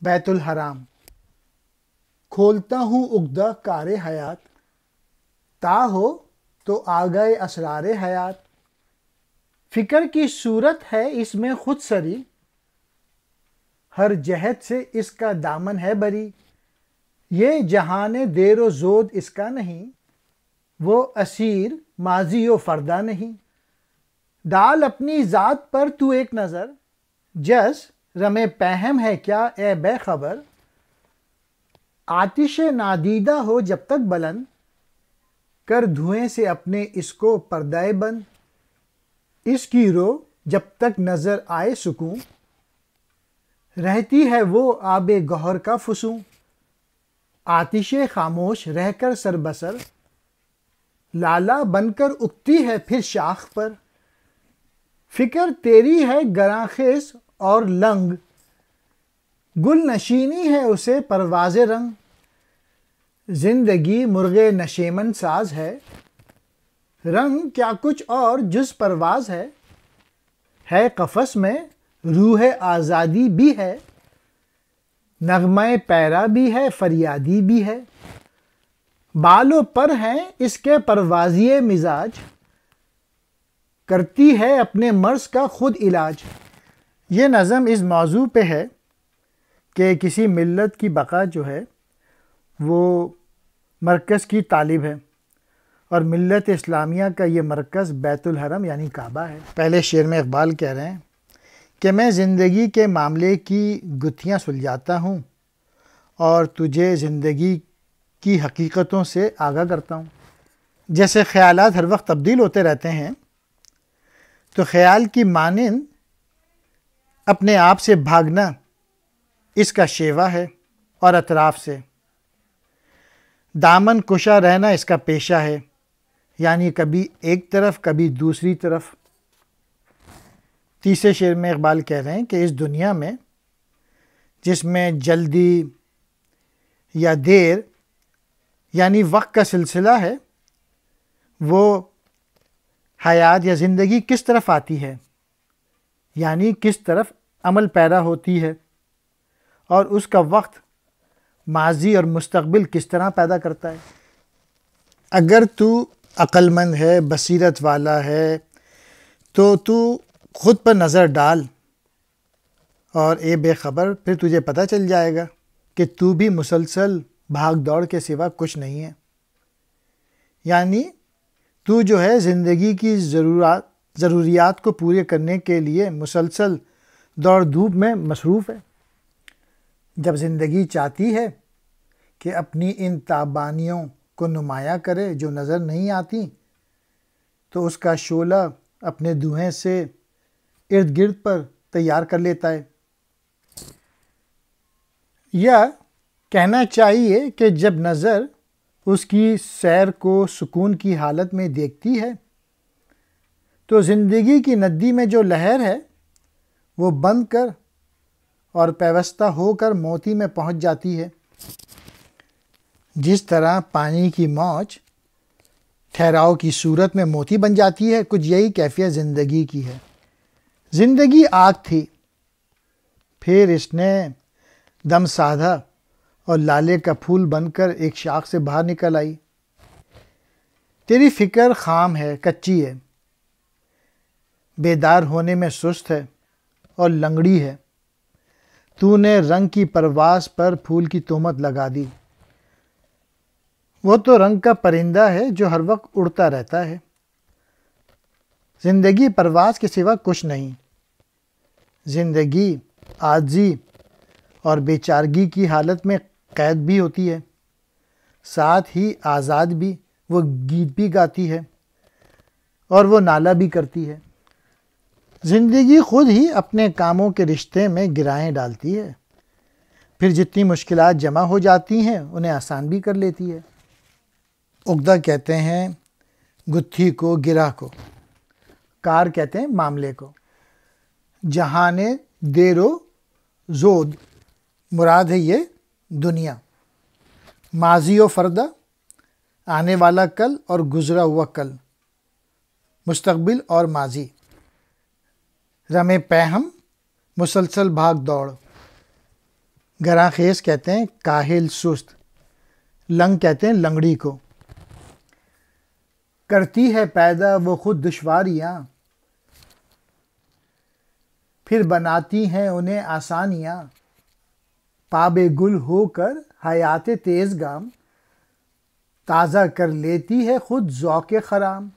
بیت الحرام. کھولتا ہوں عقدہ کار حیات، تا ہو تو آگئے اسرار حیات. فکر کی صورت ہے اس میں خود سری، ہر جہت سے اس کا دامن ہے بری. یہ جہان دیر و زود اس کا نہیں، وہ اسیر ماضی و فردا نہیں. ڈال اپنی ذات پر تو ایک نظر، جس رم پہم ہے کیا اے بے خبر. آتش نادیدہ ہو جب تک بلند، کر دھوئیں سے اپنے اس کو پردہ بند. اس کی رو جب تک نظر آئے سکون، رہتی ہے وہ آب گوہر کا فسوں. آتش خاموش رہ کر سر بسر، لالا بن کر اگتی ہے پھر شاخ پر. فکر تیری ہے گراں خیز اور لنگ، گل نشینی ہے اسے پرواز رنگ. زندگی مرغ نشیمن ساز ہے، رنگ کیا کچھ اور جز پرواز ہے. ہے قفس میں روح آزادی بھی ہے، نغمہ پیرا بھی ہے فریادی بھی ہے. بال و پر ہیں اس کے پروازی مزاج، کرتی ہے اپنے مرض کا خود علاج. یہ نظم اس موضوع پہ ہے کہ کسی ملت کی بقا جو ہے وہ مرکز کی طالب ہے، اور ملت اسلامیہ کا یہ مرکز بیت الحرم یعنی کعبہ ہے. پہلے شعر میں اقبال کہہ رہے ہیں کہ میں زندگی کے معاملے کی گتھیاں سلجھاتا ہوں اور تجھے زندگی کی حقیقتوں سے آگاہ کرتا ہوں. جیسے خیالات ہر وقت تبدیل ہوتے رہتے ہیں، تو خیال کی مانند اپنے آپ سے بھاگنا اس کا شیوا ہے، اور اطراف سے دامن کشا رہنا اس کا پیشہ ہے، یعنی کبھی ایک طرف کبھی دوسری طرف. تیسرے شعر میں اقبال کہہ رہے ہیں کہ اس دنیا میں جس میں جلدی یا دیر یعنی وقت کا سلسلہ ہے، وہ حیات یا زندگی کس طرف آتی ہے، یعنی کس طرف عمل پیدا ہوتی ہے، اور اس کا وقت ماضی اور مستقبل کس طرح پیدا کرتا ہے. اگر تو عقل مند ہے، بصیرت والا ہے، تو خود پر نظر ڈال اور اے بے خبر، پھر تجھے پتہ چل جائے گا کہ تو بھی مسلسل بھاگ دوڑ کے سوا کچھ نہیں ہے. یعنی تو جو ہے زندگی کی ضروریات کو پورے کرنے کے لیے مسلسل دوڑ دھوپ میں مصروف ہے. جب زندگی چاہتی ہے کہ اپنی ان تابانیوں کو نمایاں کرے جو نظر نہیں آتی، تو اس کا شعلہ اپنے دھوئیں سے ارد گرد پر تیار کر لیتا ہے. یا کہنا چاہیے کہ جب نظر اس کی سیر کو سکون کی حالت میں دیکھتی ہے، تو زندگی کی ندی میں جو لہر ہے وہ بند کر اور پیوستہ ہو کر موتی میں پہنچ جاتی ہے. جس طرح پانی کی موج ٹھہراؤ کی صورت میں موتی بن جاتی ہے، کچھ یہی کیفیت زندگی کی ہے. زندگی آگ تھی، پھر اس نے دم سادھا اور لالے کا پھول بن کر ایک شاخ سے باہر نکل آئی. تیری فکر خام ہے، کچی ہے، بیدار ہونے میں سست ہے اور لنگڑی ہے. تو نے رنگ کی پرواز پر پھول کی تہمت لگا دی. وہ تو رنگ کا پرندہ ہے جو ہر وقت اڑتا رہتا ہے. زندگی پرواز کے سوا کچھ نہیں. زندگی عاجزی اور بے چارگی کی حالت میں قید بھی ہوتی ہے، ساتھ ہی آزاد بھی. وہ گیت بھی گاتی ہے اور وہ نالہ بھی کرتی ہے. زندگی خود ہی اپنے کاموں کے رشتے میں گرائیں ڈالتی ہے، پھر جتنی مشکلات جمع ہو جاتی ہیں انہیں آسان بھی کر لیتی ہے. عقدہ کہتے ہیں گتھی کو، گرہ کو. کار کہتے ہیں معاملے کو. جہان دیر و زود مراد ہے یہ دنیا. ماضی و فردہ آنے والا کل اور گزرا ہوا کل، مستقبل اور ماضی. رم پہم مسلسل بھاگ دوڑ. گراں خیز کہتے ہیں کاہل سست، لنگ کہتے ہیں لنگڑی کو۔ کرتی ہے پیدا وہ خود دشواریاں، پھر بناتی ہیں انہیں آسانیاں، پاب گل ہو کر حیات تیز گام، تازہ کر لیتی ہے خود ذوق خرام۔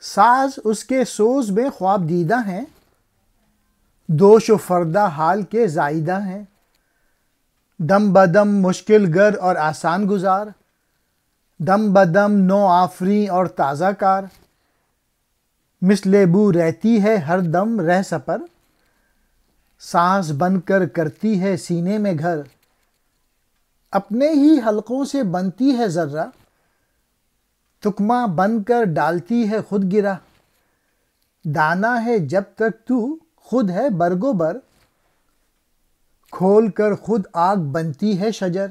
ساز اس کے سوز میں خواب دیدہ ہیں، دوش و فردہ حال کے زائدہ ہیں۔ دم بدم مشکل گر اور آسان گزار، دم بدم نو آفریں اور تازہ کار۔ مثل بو رہتی ہے ہر دم رہ سپر، سانس بن کر کرتی ہے سینے میں گھر۔ اپنے ہی حلقوں سے بنتی ہے ذرہ، تکمہ بن کر ڈالتی ہے خود گرہ۔ دانا ہے جب تک تو خود ہے برگ و بر، کھول کر خود آگ بنتی ہے شجر۔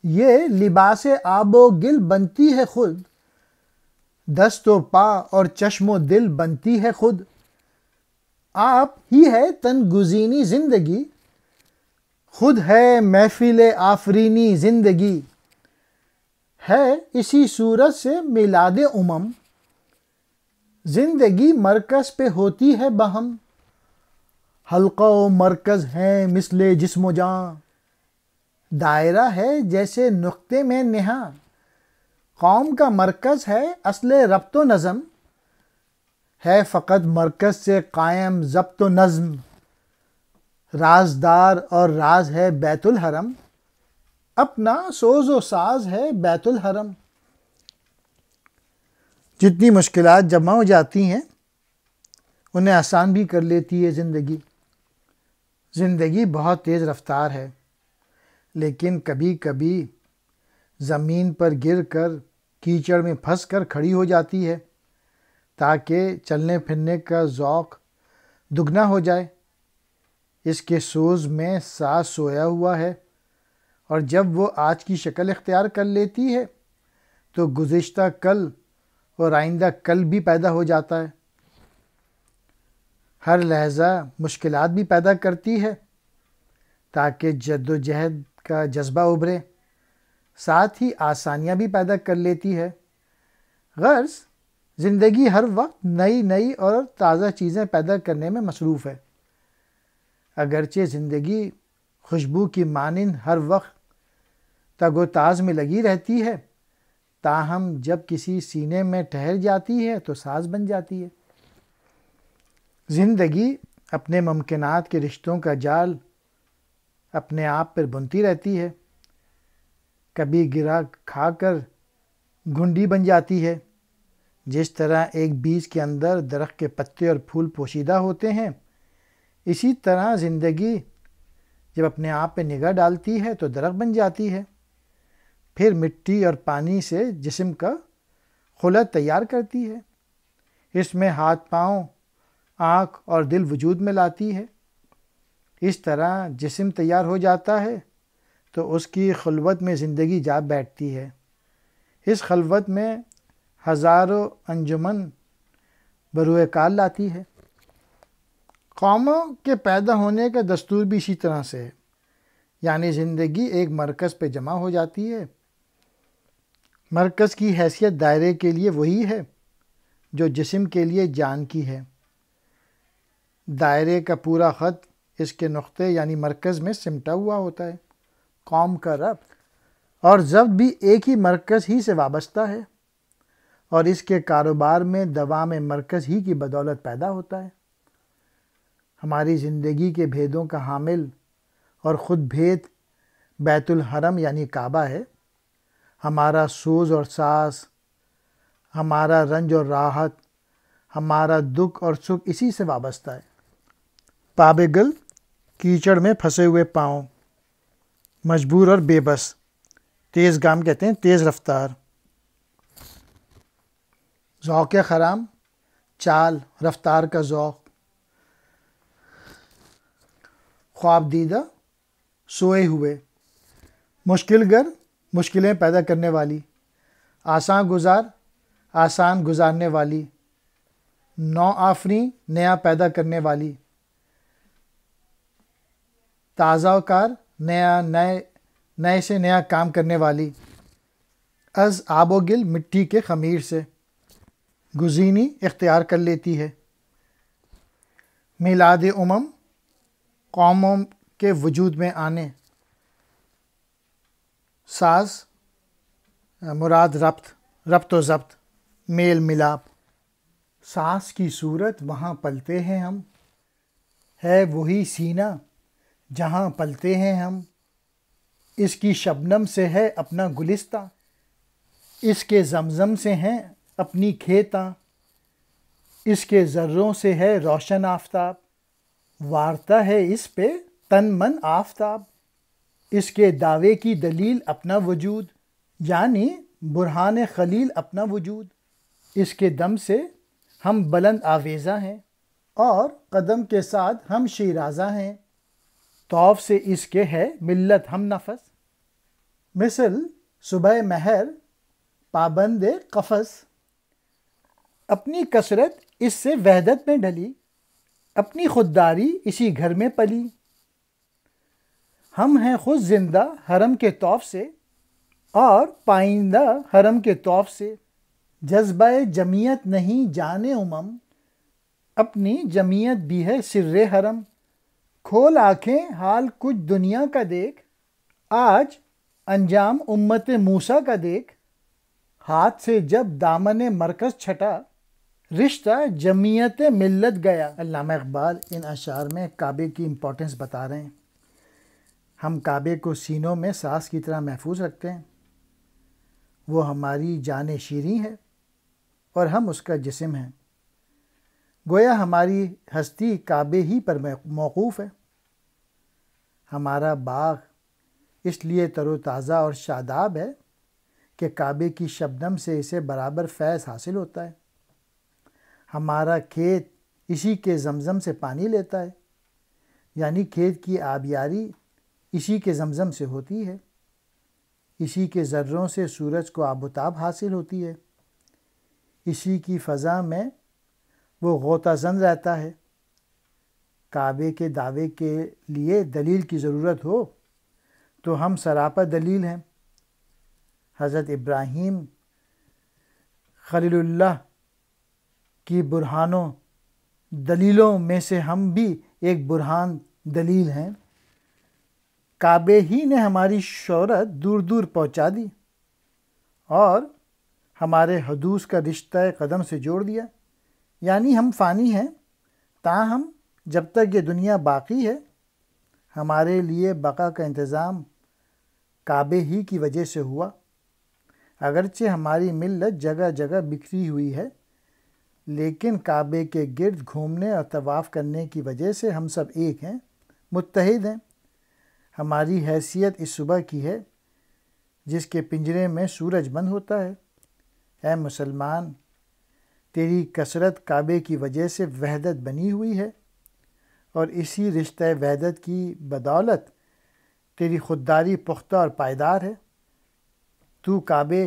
یہ لباس آب و گل بنتی ہے خود، دست و پا اور چشم و دل بنتی ہے خود۔ آپ ہی ہے تن گزینی زندگی، خود ہے محفل آفرینی زندگی۔ ہے اسی صورت سے میلاد امم، زندگی مرکز پہ ہوتی ہے بہم۔ حلقہ و مرکز ہیں مثل جسم و جاں، دائرہ ہے جیسے نقطے میں نہاں۔ قوم کا مرکز ہے اصل ربط و نظم، ہے فقط مرکز سے قائم ضبط و نظم۔ رازدار اور راز ہے بیت الحرم، اپنا سوز و ساز ہے بیت الحرم۔ جتنی مشکلات جمع ہو جاتی ہیں انہیں آسان بھی کر لیتی ہے زندگی۔ زندگی بہت تیز رفتار ہے، لیکن کبھی کبھی زمین پر گر کر کیچڑ میں پھنس کر کھڑی ہو جاتی ہے تاکہ چلنے پھرنے کا ذوق دگنا ہو جائے۔ اس کے سوز میں ساز سویا ہوا ہے، اور جب وہ آج کی شکل اختیار کر لیتی ہے تو گزشتہ کل اور آئندہ کل بھی پیدا ہو جاتا ہے۔ ہر لحظہ مشکلات بھی پیدا کرتی ہے تاکہ جد و جہد کا جذبہ ابھرے، ساتھ ہی آسانیاں بھی پیدا کر لیتی ہے۔ غرض زندگی ہر وقت نئی نئی اور تازہ چیزیں پیدا کرنے میں مصروف ہے۔ اگرچہ زندگی خوشبو کی مانند ہر وقت تگ و تاز میں لگی رہتی ہے، تاہم جب کسی سینے میں ٹھہر جاتی ہے تو ساز بن جاتی ہے۔ زندگی اپنے ممکنات کے رشتوں کا جال اپنے آپ پر بنتی رہتی ہے، کبھی گرا کھا کر گھنڈی بن جاتی ہے۔ جس طرح ایک بیج کے اندر درخت کے پتے اور پھول پوشیدہ ہوتے ہیں، اسی طرح زندگی جب اپنے آپ پہ نگاہ ڈالتی ہے تو درخت بن جاتی ہے، پھر مٹی اور پانی سے جسم کا خلق تیار کرتی ہے، اس میں ہاتھ پاؤں آنکھ اور دل وجود میں لاتی ہے۔ اس طرح جسم تیار ہو جاتا ہے تو اس کی خلوت میں زندگی جا بیٹھتی ہے۔ اس خلوت میں ہزاروں انجمن بروئے کار لاتی ہے۔ قوموں کے پیدا ہونے کا دستور بھی اسی طرح سے ہے، یعنی زندگی ایک مرکز پہ جمع ہو جاتی ہے۔ مرکز کی حیثیت دائرے کے لیے وہی ہے جو جسم کے لیے جان کی ہے۔ دائرے کا پورا خط اس کے نقطے یعنی مرکز میں سمٹا ہوا ہوتا ہے۔ قوم کا ربط اور ضبط بھی ایک ہی مرکز ہی سے وابستہ ہے، اور اس کے کاروبار میں دوام مرکز ہی کی بدولت پیدا ہوتا ہے۔ ہماری زندگی کے بھیدوں کا حامل اور خود بھید بیت الحرم یعنی کعبہ ہے۔ ہمارا سوز اور ساز، ہمارا رنج اور راحت، ہمارا دکھ اور سکھ اسی سے وابستہ ہے۔ پاب گل کیچڑ میں پھنسے ہوئے پاؤں، مجبور اور بے بس، تیز گام کہتے ہیں تیز رفتار۔ ذوق خرام، چال رفتار کا ذوق۔ خواب دیدہ، سوئے ہوئے۔ مشکل گر، مشکلیں پیدا کرنے والی۔ آسان گزار، آسان گزارنے والی۔ نو آفریں، نیا پیدا کرنے والی۔ تازہ کار نئے سے نیا کام کرنے والی، از آب و گل مٹی کے خمیر سے گزینی اختیار کر لیتی ہے۔ میلاد قوموں کے وجود میں آنے، ساز مراد ربط و ضبط، میل ملاپ، ساز کی صورت وہاں پلتے ہیں ہم، ہے وہی سینہ جہاں پلتے ہیں ہم، اس کی شبنم سے ہے اپنا گلستہ، اس کے زمزم سے ہیں اپنی کھیتاں، اس کے ذروں سے ہے روشن آفتاب، وارتا ہے اس پہ تن من آفتاب، اس کے دعوے کی دلیل اپنا وجود، یعنی برہان خلیل اپنا وجود، اس کے دم سے ہم بلند آویزہ ہیں اور قدم کے ساتھ ہم شیرازہ ہیں، طوف سے اس کے ہے ملت ہم نفس، مثل صبح مہر پابند قفس، اپنی کثرت اس سے وحدت میں ڈلی، اپنی خودداری اسی گھر میں پلی، ہم ہیں خود زندہ حرم کے طوف سے اور پائندہ حرم کے طوف سے، جذبہ جمعیت نہیں جانے اپنی جمعیت بھی ہے سر حرم، کھول آنکھیں حال کچھ دنیا کا دیکھ، آج انجام امت موسیٰ کا دیکھ، ہاتھ سے جب دامن مرکز چھٹا، رشتہ جمعیت ملت گیا۔ علامہ اقبال ان اشعار میں کعبے کی امپورٹنس بتا رہے ہیں۔ ہم کعبے کو سینوں میں ساز کی طرح محفوظ رکھتے ہیں، وہ ہماری جان شیریں ہے اور ہم اس کا جسم ہیں، گویا ہماری ہستی کعبے ہی پر موقوف ہے، ہمارا باغ اس لیے تر و تازہ اور شاداب ہے کہ کعبے کی شبنم سے اسے برابر فیض حاصل ہوتا ہے، ہمارا کھیت اسی کے زمزم سے پانی لیتا ہے، یعنی کھیت کی آبیاری اسی کے زمزم سے ہوتی ہے، اسی کے ذروں سے سورج کو آب و تاب حاصل ہوتی ہے، اسی کی فضا میں وہ غوطہ زن رہتا ہے۔ کعبے کے دعوے کے لیے دلیل کی ضرورت ہو تو ہم سراپا دلیل ہیں۔ حضرت ابراہیم خلیل اللہ کی برہانوں دلیلوں میں سے ہم بھی ایک برہان دلیل ہیں۔ کعبے ہی نے ہماری شہرت دور دور پہنچا دی اور ہمارے حدوث کا رشتہ قدم سے جوڑ دیا، یعنی ہم فانی ہیں، تاہم جب تک یہ دنیا باقی ہے ہمارے لیے بقا کا انتظام کعبے ہی کی وجہ سے ہوا، اگرچہ ہماری ملت جگہ جگہ بکھری ہوئی ہے، لیکن کعبے کے گرد گھومنے اور طواف کرنے کی وجہ سے ہم سب ایک ہیں، متحد ہیں۔ ہماری حیثیت اس صبح کی ہے جس کے پنجرے میں سورج بند ہوتا ہے۔ اے مسلمان، تیری کثرت کعبے کی وجہ سے وحدت بنی ہوئی ہے اور اسی رشتہ وحدت کی بدولت تیری خودداری پختہ اور پائیدار ہے۔ تو کعبے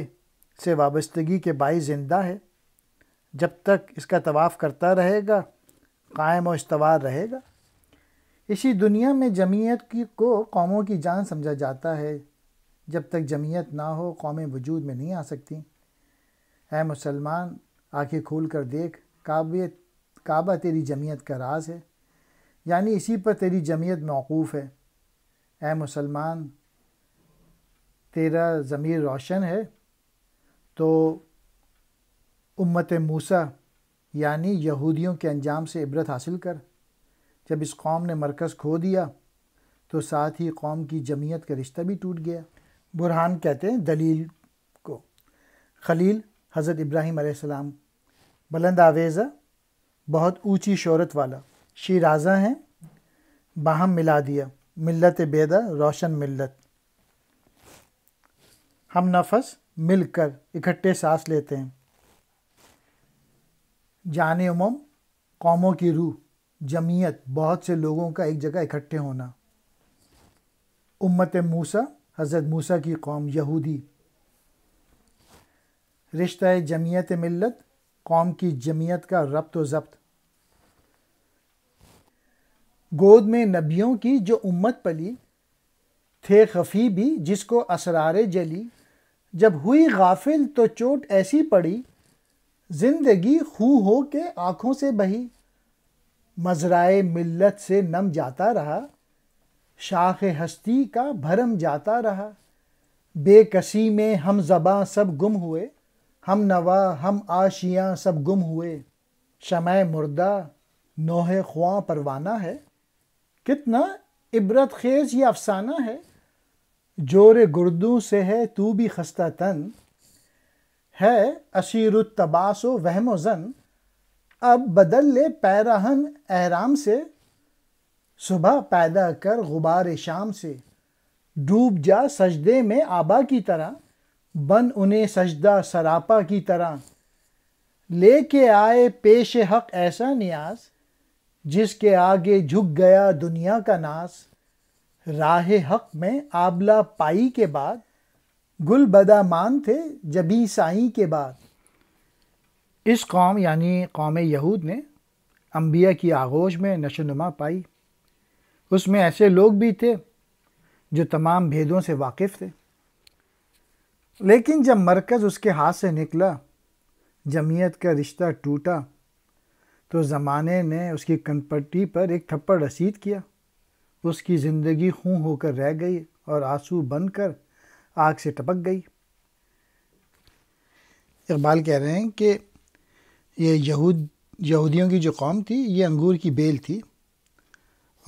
سے وابستگی کے باعث زندہ ہے، جب تک اس کا طواف کرتا رہے گا قائم و استوار رہے گا۔ اسی دنیا میں جمعیت کو قوموں کی جان سمجھا جاتا ہے، جب تک جمعیت نہ ہو قومیں وجود میں نہیں آ سکتی۔ اے مسلمان، آنکھیں کھول کر دیکھ، کعبہ تیری جمعیت کا راز ہے، یعنی اسی پر تیری جمعیت موقوف ہے۔ اے مسلمان، تیرا ضمیر روشن ہے تو امت موسیٰ یعنی یہودیوں کے انجام سے عبرت حاصل کر۔ جب اس قوم نے مرکز کھو دیا تو ساتھ ہی قوم کی جمعیت کا رشتہ بھی ٹوٹ گیا۔ برہان کہتے ہیں دلیل کو۔ خلیل حضرت ابراہیم علیہ السلام، بلند آویزہ، بہت اونچی شہرت والا، شیرازہ ہیں، باہم ملا دیا، ملت بیدہ روشن ملت، ہم نفس مل کر اکٹھے سانس لیتے ہیں، جان قوموں کی روح، جمعیت، بہت سے لوگوں کا ایک جگہ اکٹھے ہونا، امت موسیٰ، حضرت موسیٰ کی قوم، یہودی، رشتہ جمعیت ملت، قوم کی جمعیت کا ربط و ضبط، گود میں نبیوں کی جو امت پلی، تھے خفی بھی جس کو اسرار جلی، جب ہوئی غافل تو چوٹ ایسی پڑی، زندگی خوں ہو کے آنکھوں سے بہی، مزرعے ملت سے نم جاتا رہا، شاخ ہستی کا بھرم جاتا رہا، بے کسی میں ہم زباں سب گم ہوئے، ہم نوا ہم آشیاں سب گم ہوئے، شمع مردہ نوح خواں پروانہ ہے، کتنا عبرت خیز یہ افسانہ ہے، جور گردوں سے ہے تو بھی خستہ تن، ہے اسیر التباس و وہم و ظن، اب بدل لے پیراہن احرام سے، صبح پیدا کر غبار شام سے، ڈوب جا سجدے میں آبا کی طرح، بن انہیں سجدہ سراپا کی طرح، لے کے آئے پیش حق ایسا نیاز، جس کے آگے جھک گیا دنیا کا ناز، راہ حق میں آبلہ پائی کے بعد، گل بدامان تھے جبیں سائی کے بعد۔ اس قوم یعنی قوم یہود نے انبیاء کی آغوش میں نشو و نما پائی۔ اس میں ایسے لوگ بھی تھے جو تمام بھیدوں سے واقف تھے، لیکن جب مرکز اس کے ہاتھ سے نکلا، جمعیت کا رشتہ ٹوٹا، تو زمانے نے اس کی کنپٹی پر ایک تھپڑ رسید کیا، اس کی زندگی خوں ہو کر رہ گئی اور آنسو بن کر آگ سے ٹپک گئی۔ اقبال کہہ رہے ہیں کہ یہ یہودیوں کی جو قوم تھی یہ انگور کی بیل تھی،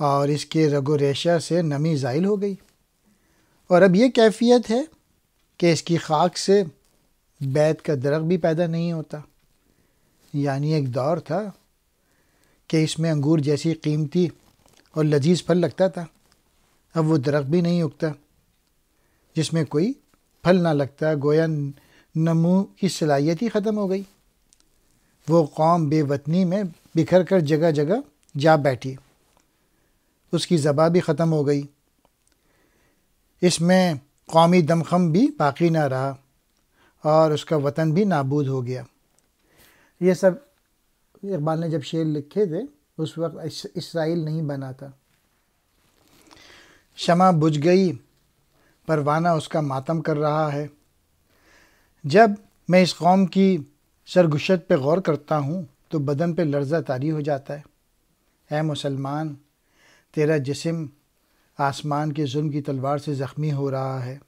اور اس کے رگ و ریشہ سے نمی زائل ہو گئی، اور اب یہ کیفیت ہے کہ اس کی خاک سے بیت کا درخت بھی پیدا نہیں ہوتا۔ یعنی ایک دور تھا کہ اس میں انگور جیسی قیمتی اور لذیذ پھل لگتا تھا، اب وہ درخت بھی نہیں اگتا جس میں کوئی پھل نہ لگتا، گویا نمو کی صلاحیت ہی ختم ہو گئی۔ وہ قوم بے وطنی میں بکھر کر جگہ جگہ جا بیٹھی، اس کی زباں بھی ختم ہو گئی، اس میں قومی دمخم بھی باقی نہ رہا، اور اس کا وطن بھی نابود ہو گیا۔ یہ سب اقبال نے جب شعر لکھے تھے اس وقت اسرائیل نہیں بنا تھا۔ شمع بجھ گئی، پروانہ اس کا ماتم کر رہا ہے۔ جب میں اس قوم کی سرگشت پہ غور کرتا ہوں تو بدن پہ لرزہ طاری ہو جاتا ہے۔ اے مسلمان، تیرا جسم آسمان کے ظلم کی تلوار سے زخمی ہو رہا ہے،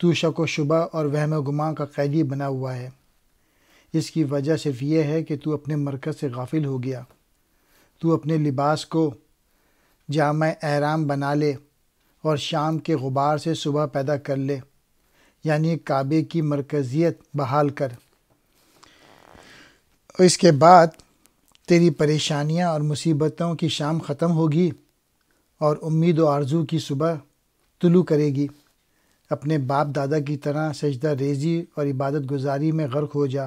تو شک و شبہ اور وہم و گمان کا قیدی بنا ہوا ہے۔ اس کی وجہ صرف یہ ہے کہ تو اپنے مرکز سے غافل ہو گیا۔ تو اپنے لباس کو جامع احرام بنا لے اور شام کے غبار سے صبح پیدا کر لے، یعنی کعبے کی مرکزیت بحال کر۔ اس کے بعد تیری پریشانیاں اور مصیبتوں کی شام ختم ہوگی اور امید و آرزو کی صبح طلوع کرے گی۔ اپنے باپ دادا کی طرح سجدہ ریزی اور عبادت گزاری میں غرق ہو جا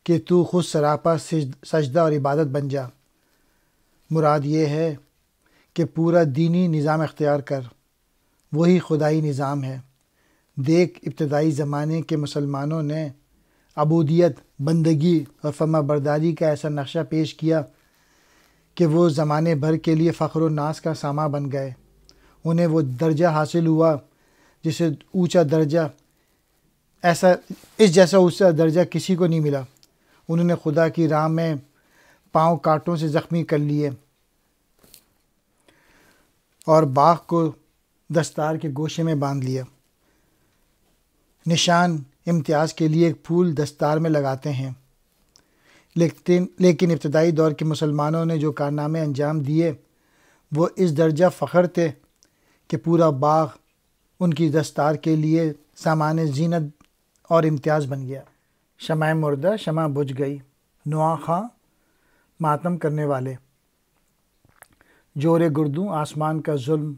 کہ تو خود سراپا سجدہ اور عبادت بن جا۔ مراد یہ ہے کہ پورا دینی نظام اختیار کر، وہی خدائی نظام ہے۔ دیکھ ابتدائی زمانے کے مسلمانوں نے عبودیت، بندگی اور فرما برداری کا ایسا نقشہ پیش کیا کہ وہ زمانے بھر کے لیے فخر و ناز کا سامان بن گئے۔ انہیں وہ درجہ حاصل ہوا جسے اونچا درجہ اس جیسا اونچا درجہ کسی کو نہیں ملا۔ انہوں نے خدا کی راہ میں پاؤں کانٹوں سے زخمی کر لیے اور باغ کو دستار کے گوشے میں باندھ لیا۔ نشان امتیاز کے لیے ایک پھول دستار میں لگاتے ہیں، لیکن ابتدائی دور کے مسلمانوں نے جو کارنامے انجام دیے وہ اس درجہ فخر تھے کہ پورا باغ ان کی دستار کے لیے سامان زینت اور امتیاز بن گیا۔ شمع مردہ شمع بجھ گئی، نواں خواں ماتم کرنے والے، جور گردوں آسمان کا ظلم